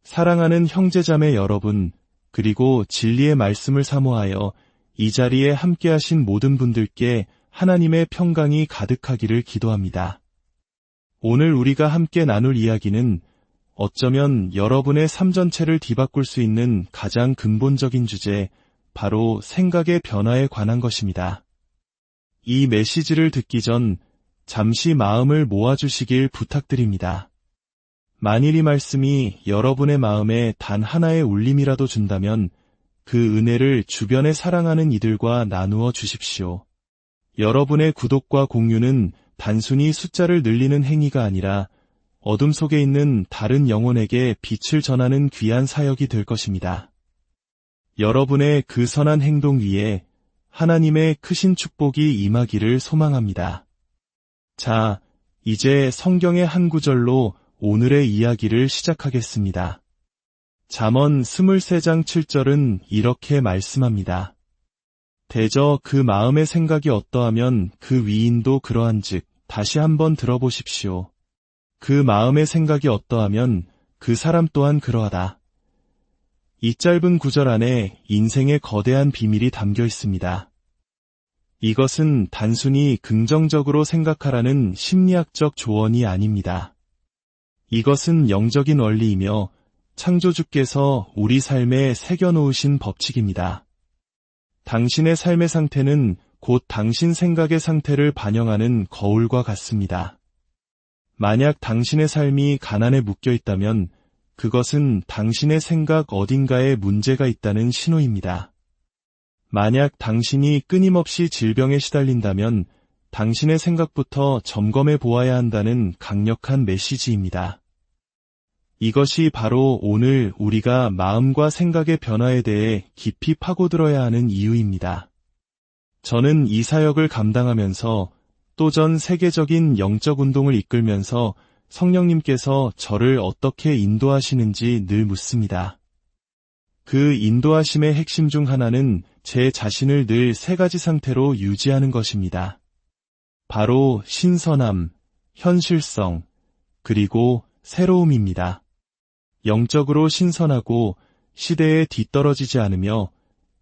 사랑하는 형제자매 여러분, 그리고 진리의 말씀을 사모하여 이 자리에 함께하신 모든 분들께 하나님의 평강이 가득하기를 기도합니다. 오늘 우리가 함께 나눌 이야기는 어쩌면 여러분의 삶 전체를 뒤바꿀 수 있는 가장 근본적인 주제, 바로 생각의 변화에 관한 것입니다. 이 메시지를 듣기 전 잠시 마음을 모아주시길 부탁드립니다. 만일 이 말씀이 여러분의 마음에 단 하나의 울림이라도 준다면 그 은혜를 주변에 사랑하는 이들과 나누어 주십시오. 여러분의 구독과 공유는 단순히 숫자를 늘리는 행위가 아니라 어둠 속에 있는 다른 영혼에게 빛을 전하는 귀한 사역이 될 것입니다. 여러분의 그 선한 행동 위에 하나님의 크신 축복이 임하기를 소망합니다. 자, 이제 성경의 한 구절로 오늘의 이야기를 시작하겠습니다. 잠언 23장 7절은 이렇게 말씀합니다. 대저 그 마음의 생각이 어떠하면 그 위인도 그러한즉 다시 한번 들어보십시오. 그 마음의 생각이 어떠하면 그 사람 또한 그러하다. 이 짧은 구절 안에 인생의 거대한 비밀이 담겨 있습니다. 이것은 단순히 긍정적으로 생각하라는 심리학적 조언이 아닙니다. 이것은 영적인 원리이며 창조주께서 우리 삶에 새겨놓으신 법칙입니다. 당신의 삶의 상태는 곧 당신 생각의 상태를 반영하는 거울과 같습니다. 만약 당신의 삶이 가난에 묶여 있다면 그것은 당신의 생각 어딘가에 문제가 있다는 신호입니다. 만약 당신이 끊임없이 질병에 시달린다면 당신의 생각부터 점검해 보아야 한다는 강력한 메시지입니다. 이것이 바로 오늘 우리가 마음과 생각의 변화에 대해 깊이 파고들어야 하는 이유입니다. 저는 이 사역을 감당하면서 또 전 세계적인 영적 운동을 이끌면서 성령님께서 저를 어떻게 인도하시는지 늘 묻습니다. 그 인도하심의 핵심 중 하나는 제 자신을 늘 세 가지 상태로 유지하는 것입니다. 바로 신선함, 현실성, 그리고 새로움입니다. 영적으로 신선하고 시대에 뒤떨어지지 않으며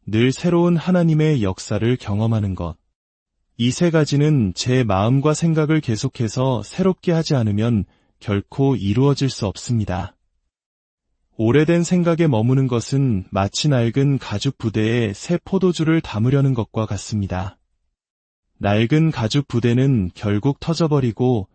늘 새로운 하나님의 역사를 경험하는 것. 이 세 가지는 제 마음과 생각을 계속해서 새롭게 하지 않으면 결코 이루어질 수 없습니다. 오래된 생각에 머무는 것은 마치 낡은 가죽 부대에 새 포도주를 담으려는 것과 같습니다. 낡은 가죽 부대는 결국 터져버리고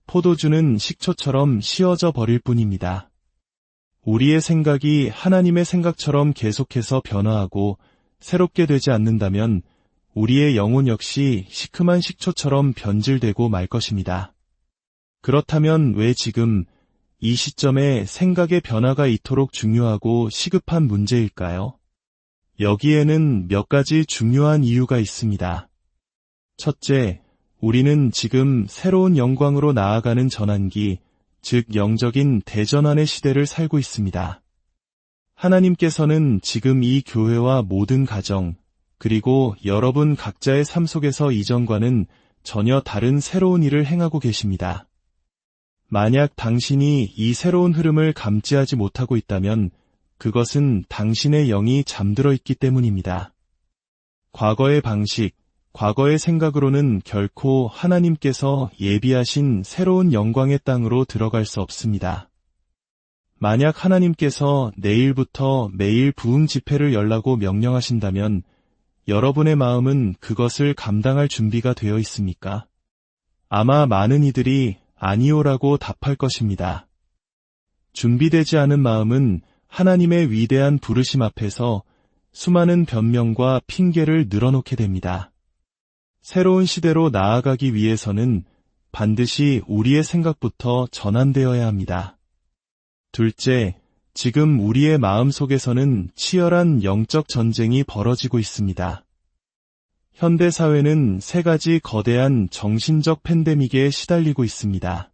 포도주는 식초처럼 씌어져 버릴 뿐입니다. 우리의 생각이 하나님의 생각처럼 계속해서 변화하고 새롭게 되지 않는다면 우리의 영혼 역시 시큼한 식초처럼 변질되고 말 것입니다. 그렇다면 왜 지금 이 시점에 생각의 변화가 이토록 중요하고 시급한 문제일까요? 여기에는 몇 가지 중요한 이유가 있습니다. 첫째, 우리는 지금 새로운 영광으로 나아가는 전환기, 즉 영적인 대전환의 시대를 살고 있습니다. 하나님께서는 지금 이 교회와 모든 가정, 그리고 여러분 각자의 삶 속에서 이전과는 전혀 다른 새로운 일을 행하고 계십니다. 만약 당신이 이 새로운 흐름을 감지하지 못하고 있다면 그것은 당신의 영이 잠들어 있기 때문입니다. 과거의 방식, 과거의 생각으로는 결코 하나님께서 예비하신 새로운 영광의 땅으로 들어갈 수 없습니다. 만약 하나님께서 내일부터 매일 부흥 집회를 열라고 명령하신다면 여러분의 마음은 그것을 감당할 준비가 되어 있습니까? 아마 많은 이들이 아니오라고 답할 것입니다. 준비되지 않은 마음은 하나님의 위대한 부르심 앞에서 수많은 변명과 핑계를 늘어놓게 됩니다. 새로운 시대로 나아가기 위해서는 반드시 우리의 생각부터 전환되어야 합니다. 둘째, 지금 우리의 마음 속에서는 치열한 영적 전쟁이 벌어지고 있습니다. 현대사회는 세 가지 거대한 정신적 팬데믹에 시달리고 있습니다.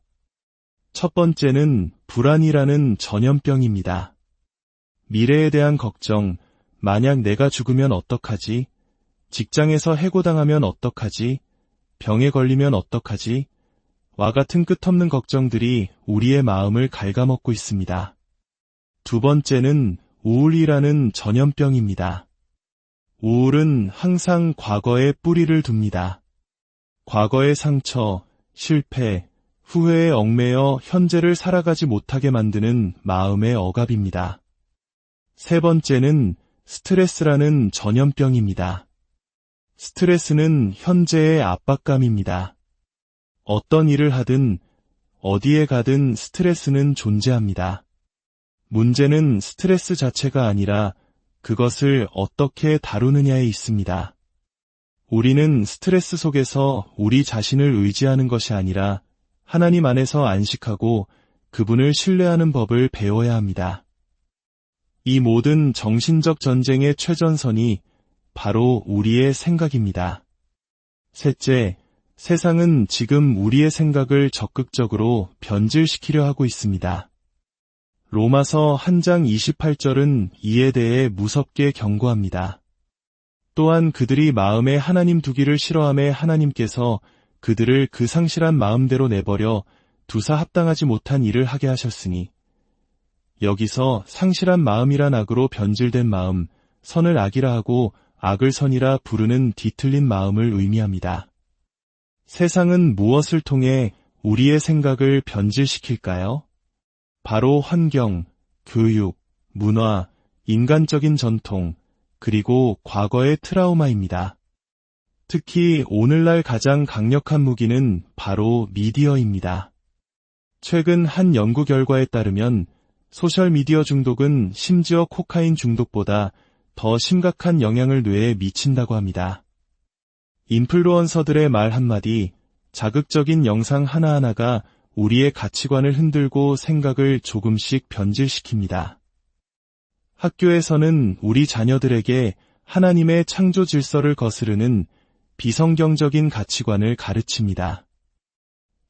첫 번째는 불안이라는 전염병입니다. 미래에 대한 걱정, 만약 내가 죽으면 어떡하지? 직장에서 해고당하면 어떡하지? 병에 걸리면 어떡하지? 와 같은 끝없는 걱정들이 우리의 마음을 갉아먹고 있습니다. 두 번째는 우울이라는 전염병입니다. 우울은 항상 과거에 뿌리를 둡니다. 과거의 상처, 실패, 후회에 얽매여 현재를 살아가지 못하게 만드는 마음의 억압입니다. 세 번째는 스트레스라는 전염병입니다. 스트레스는 현재의 압박감입니다. 어떤 일을 하든 어디에 가든 스트레스는 존재합니다. 문제는 스트레스 자체가 아니라 그것을 어떻게 다루느냐에 있습니다. 우리는 스트레스 속에서 우리 자신을 의지하는 것이 아니라 하나님 안에서 안식하고 그분을 신뢰하는 법을 배워야 합니다. 이 모든 정신적 전쟁의 최전선이 바로 우리의 생각입니다. 셋째, 세상은 지금 우리의 생각을 적극적으로 변질시키려 하고 있습니다. 로마서 1장 28절은 이에 대해 무섭게 경고합니다. 또한 그들이 마음에 하나님 두기를 싫어하매 하나님께서 그들을 그 상실한 마음대로 내버려 두사 합당하지 못한 일을 하게 하셨으니, 여기서 상실한 마음이란 악으로 변질된 마음, 선을 악이라 하고 악을 선이라 부르는 뒤틀린 마음을 의미합니다. 세상은 무엇을 통해 우리의 생각을 변질시킬까요? 바로 환경, 교육, 문화, 인간적인 전통, 그리고 과거의 트라우마입니다. 특히 오늘날 가장 강력한 무기는 바로 미디어입니다. 최근 한 연구 결과에 따르면 소셜미디어 중독은 심지어 코카인 중독보다 더 심각한 영향을 뇌에 미친다고 합니다. 인플루언서들의 말 한마디, 자극적인 영상 하나하나가 우리의 가치관을 흔들고 생각을 조금씩 변질시킵니다. 학교에서는 우리 자녀들에게 하나님의 창조 질서를 거스르는 비성경적인 가치관을 가르칩니다.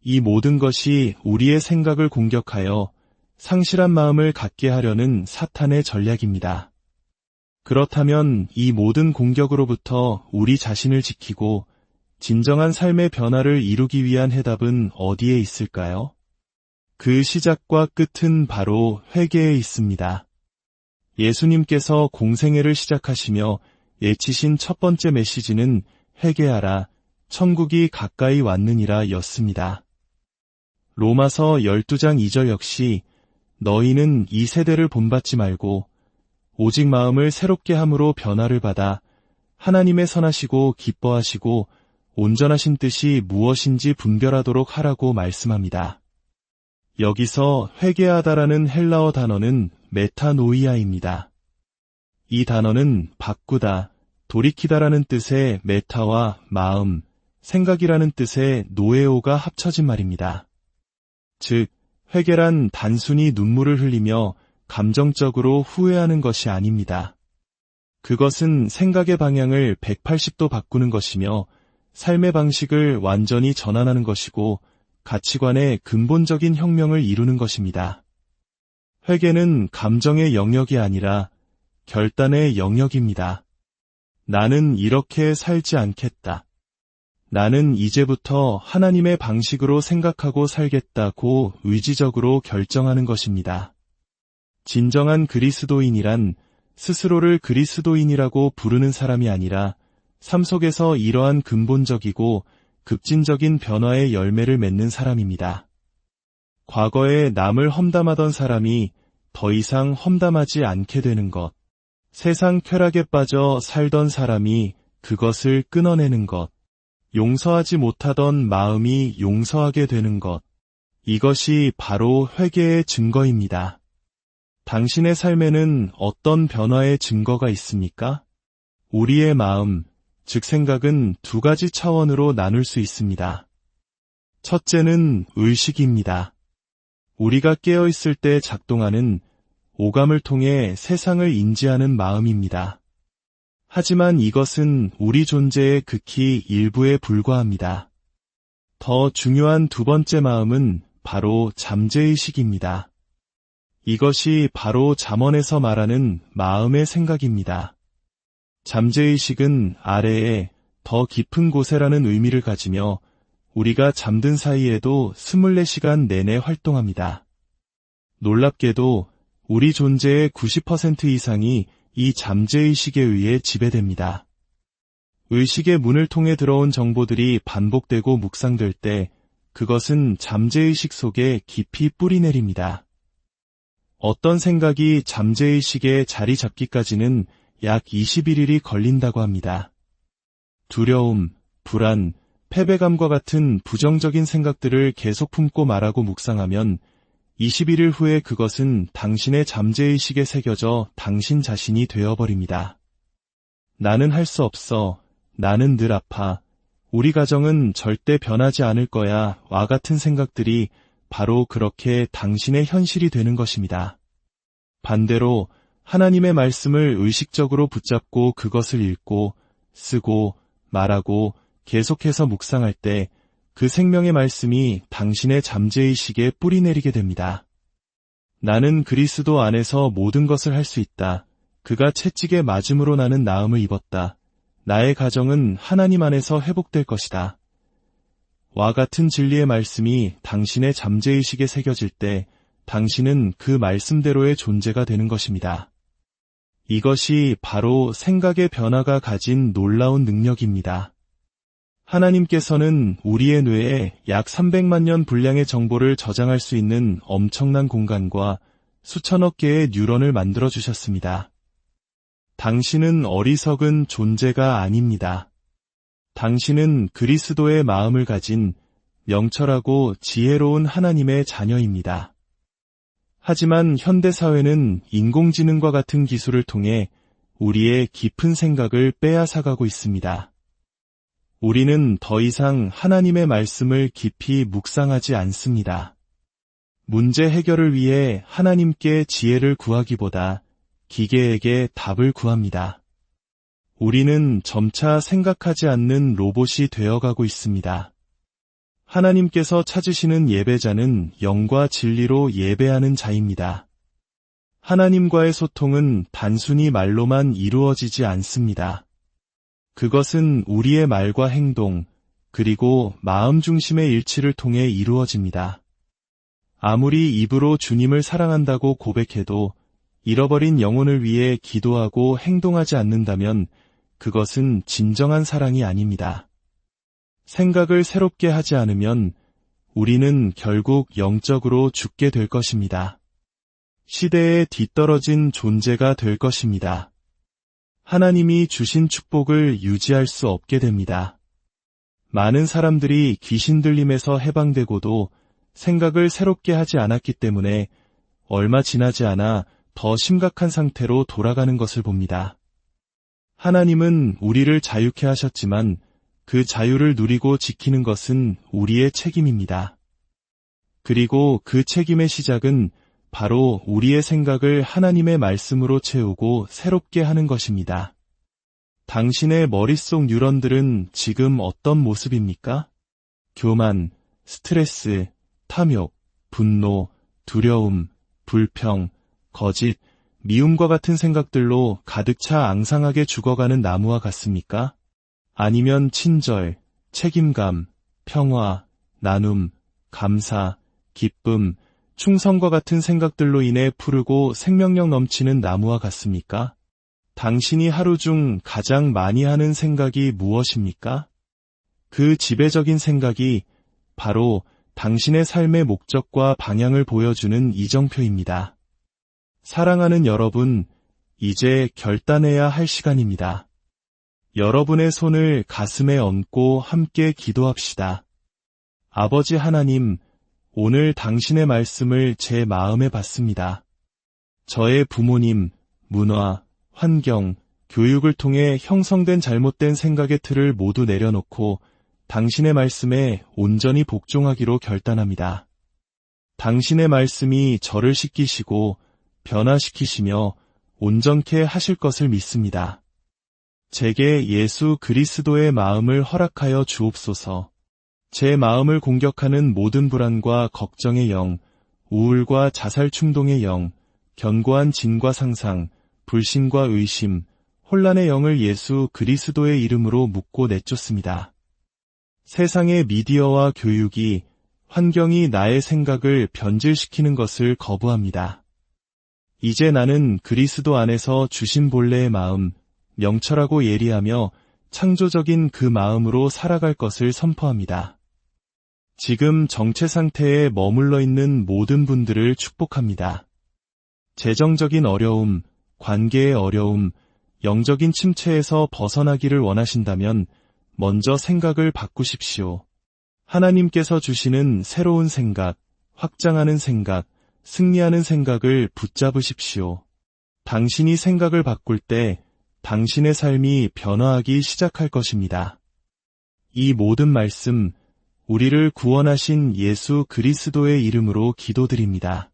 이 모든 것이 우리의 생각을 공격하여 상실한 마음을 갖게 하려는 사탄의 전략입니다. 그렇다면 이 모든 공격으로부터 우리 자신을 지키고 진정한 삶의 변화를 이루기 위한 해답은 어디에 있을까요? 그 시작과 끝은 바로 회개에 있습니다. 예수님께서 공생애를 시작하시며 예치신 첫 번째 메시지는 회개하라, 천국이 가까이 왔느니라 였습니다. 로마서 12장 2절 역시 너희는 이 세대를 본받지 말고 오직 마음을 새롭게 함으로 변화를 받아 하나님의 선하시고 기뻐하시고 온전하신 뜻이 무엇인지 분별하도록 하라고 말씀합니다. 여기서 회개하다라는 헬라어 단어는 메타노이아입니다. 이 단어는 바꾸다, 돌이키다라는 뜻의 메타와 마음, 생각이라는 뜻의 노에오가 합쳐진 말입니다. 즉, 회개란 단순히 눈물을 흘리며 감정적으로 후회하는 것이 아닙니다. 그것은 생각의 방향을 180도 바꾸는 것이며 삶의 방식을 완전히 전환하는 것이고 가치관의 근본적인 혁명을 이루는 것입니다. 회개는 감정의 영역이 아니라 결단의 영역입니다. 나는 이렇게 살지 않겠다. 나는 이제부터 하나님의 방식으로 생각하고 살겠다고 의지적으로 결정하는 것입니다. 진정한 그리스도인이란 스스로를 그리스도인이라고 부르는 사람이 아니라 삶 속에서 이러한 근본적이고 급진적인 변화의 열매를 맺는 사람입니다. 과거에 남을 험담하던 사람이 더 이상 험담하지 않게 되는 것, 세상 쾌락에 빠져 살던 사람이 그것을 끊어내는 것, 용서하지 못하던 마음이 용서하게 되는 것, 이것이 바로 회개의 증거입니다. 당신의 삶에는 어떤 변화의 증거가 있습니까? 우리의 마음, 즉 생각은 두 가지 차원으로 나눌 수 있습니다. 첫째는 의식입니다. 우리가 깨어있을 때 작동하는 오감을 통해 세상을 인지하는 마음입니다. 하지만 이것은 우리 존재의 극히 일부에 불과합니다. 더 중요한 두 번째 마음은 바로 잠재의식입니다. 이것이 바로 잠언에서 말하는 마음의 생각입니다. 잠재의식은 아래에 더 깊은 곳에라는 의미를 가지며 우리가 잠든 사이에도 24시간 내내 활동합니다. 놀랍게도 우리 존재의 90% 이상이 이 잠재의식에 의해 지배됩니다. 의식의 문을 통해 들어온 정보들이 반복되고 묵상될 때 그것은 잠재의식 속에 깊이 뿌리내립니다. 어떤 생각이 잠재의식에 자리 잡기까지는 약 21일이 걸린다고 합니다. 두려움, 불안, 패배감과 같은 부정적인 생각들을 계속 품고 말하고 묵상하면 21일 후에 그것은 당신의 잠재의식에 새겨져 당신 자신이 되어버립니다. 나는 할 수 없어. 나는 늘 아파. 우리 가정은 절대 변하지 않을 거야. 와 같은 생각들이 바로 그렇게 당신의 현실이 되는 것입니다. 반대로 하나님의 말씀을 의식적으로 붙잡고 그것을 읽고, 쓰고, 말하고 계속해서 묵상할 때 그 생명의 말씀이 당신의 잠재의식에 뿌리내리게 됩니다. 나는 그리스도 안에서 모든 것을 할 수 있다. 그가 채찍에 맞음으로 나는 나음을 입었다. 나의 가정은 하나님 안에서 회복될 것이다. 와 같은 진리의 말씀이 당신의 잠재의식에 새겨질 때 당신은 그 말씀대로의 존재가 되는 것입니다. 이것이 바로 생각의 변화가 가진 놀라운 능력입니다. 하나님께서는 우리의 뇌에 약 300만 년 분량의 정보를 저장할 수 있는 엄청난 공간과 수천억 개의 뉴런을 만들어 주셨습니다. 당신은 어리석은 존재가 아닙니다. 당신은 그리스도의 마음을 가진 명철하고 지혜로운 하나님의 자녀입니다. 하지만 현대사회는 인공지능과 같은 기술을 통해 우리의 깊은 생각을 빼앗아가고 있습니다. 우리는 더 이상 하나님의 말씀을 깊이 묵상하지 않습니다. 문제 해결을 위해 하나님께 지혜를 구하기보다 기계에게 답을 구합니다. 우리는 점차 생각하지 않는 로봇이 되어가고 있습니다. 하나님께서 찾으시는 예배자는 영과 진리로 예배하는 자입니다. 하나님과의 소통은 단순히 말로만 이루어지지 않습니다. 그것은 우리의 말과 행동, 그리고 마음 중심의 일치를 통해 이루어집니다. 아무리 입으로 주님을 사랑한다고 고백해도 잃어버린 영혼을 위해 기도하고 행동하지 않는다면 그것은 진정한 사랑이 아닙니다. 생각을 새롭게 하지 않으면 우리는 결국 영적으로 죽게 될 것입니다. 시대에 뒤떨어진 존재가 될 것입니다. 하나님이 주신 축복을 유지할 수 없게 됩니다. 많은 사람들이 귀신 들림에서 해방되고도 생각을 새롭게 하지 않았기 때문에 얼마 지나지 않아 더 심각한 상태로 돌아가는 것을 봅니다. 하나님은 우리를 자유케 하셨지만 그 자유를 누리고 지키는 것은 우리의 책임입니다. 그리고 그 책임의 시작은 바로 우리의 생각을 하나님의 말씀으로 채우고 새롭게 하는 것입니다. 당신의 머릿속 뉴런들은 지금 어떤 모습입니까? 교만, 스트레스, 탐욕, 분노, 두려움, 불평, 거짓, 미움과 같은 생각들로 가득 차 앙상하게 죽어가는 나무와 같습니까? 아니면 친절, 책임감, 평화, 나눔, 감사, 기쁨, 충성과 같은 생각들로 인해 푸르고 생명력 넘치는 나무와 같습니까? 당신이 하루 중 가장 많이 하는 생각이 무엇입니까? 그 지배적인 생각이 바로 당신의 삶의 목적과 방향을 보여주는 이정표입니다. 사랑하는 여러분, 이제 결단해야 할 시간입니다. 여러분의 손을 가슴에 얹고 함께 기도합시다. 아버지 하나님, 오늘 당신의 말씀을 제 마음에 받습니다. 저의 부모님, 문화, 환경, 교육을 통해 형성된 잘못된 생각의 틀을 모두 내려놓고 당신의 말씀에 온전히 복종하기로 결단합니다. 당신의 말씀이 저를 씻기시고 변화시키시며 온전케 하실 것을 믿습니다. 제게 예수 그리스도의 마음을 허락하여 주옵소서. 제 마음을 공격하는 모든 불안과 걱정의 영, 우울과 자살 충동의 영, 견고한 진과 상상, 불신과 의심, 혼란의 영을 예수 그리스도의 이름으로 묻고 내쫓습니다. 세상의 미디어와 교육이, 환경이 나의 생각을 변질시키는 것을 거부합니다. 이제 나는 그리스도 안에서 주신 본래의 마음, 명철하고 예리하며 창조적인 그 마음으로 살아갈 것을 선포합니다. 지금 정체 상태에 머물러 있는 모든 분들을 축복합니다. 재정적인 어려움, 관계의 어려움, 영적인 침체에서 벗어나기를 원하신다면 먼저 생각을 바꾸십시오. 하나님께서 주시는 새로운 생각, 확장하는 생각, 승리하는 생각을 붙잡으십시오. 당신이 생각을 바꿀 때 당신의 삶이 변화하기 시작할 것입니다. 이 모든 말씀, 우리를 구원하신 예수 그리스도의 이름으로 기도드립니다.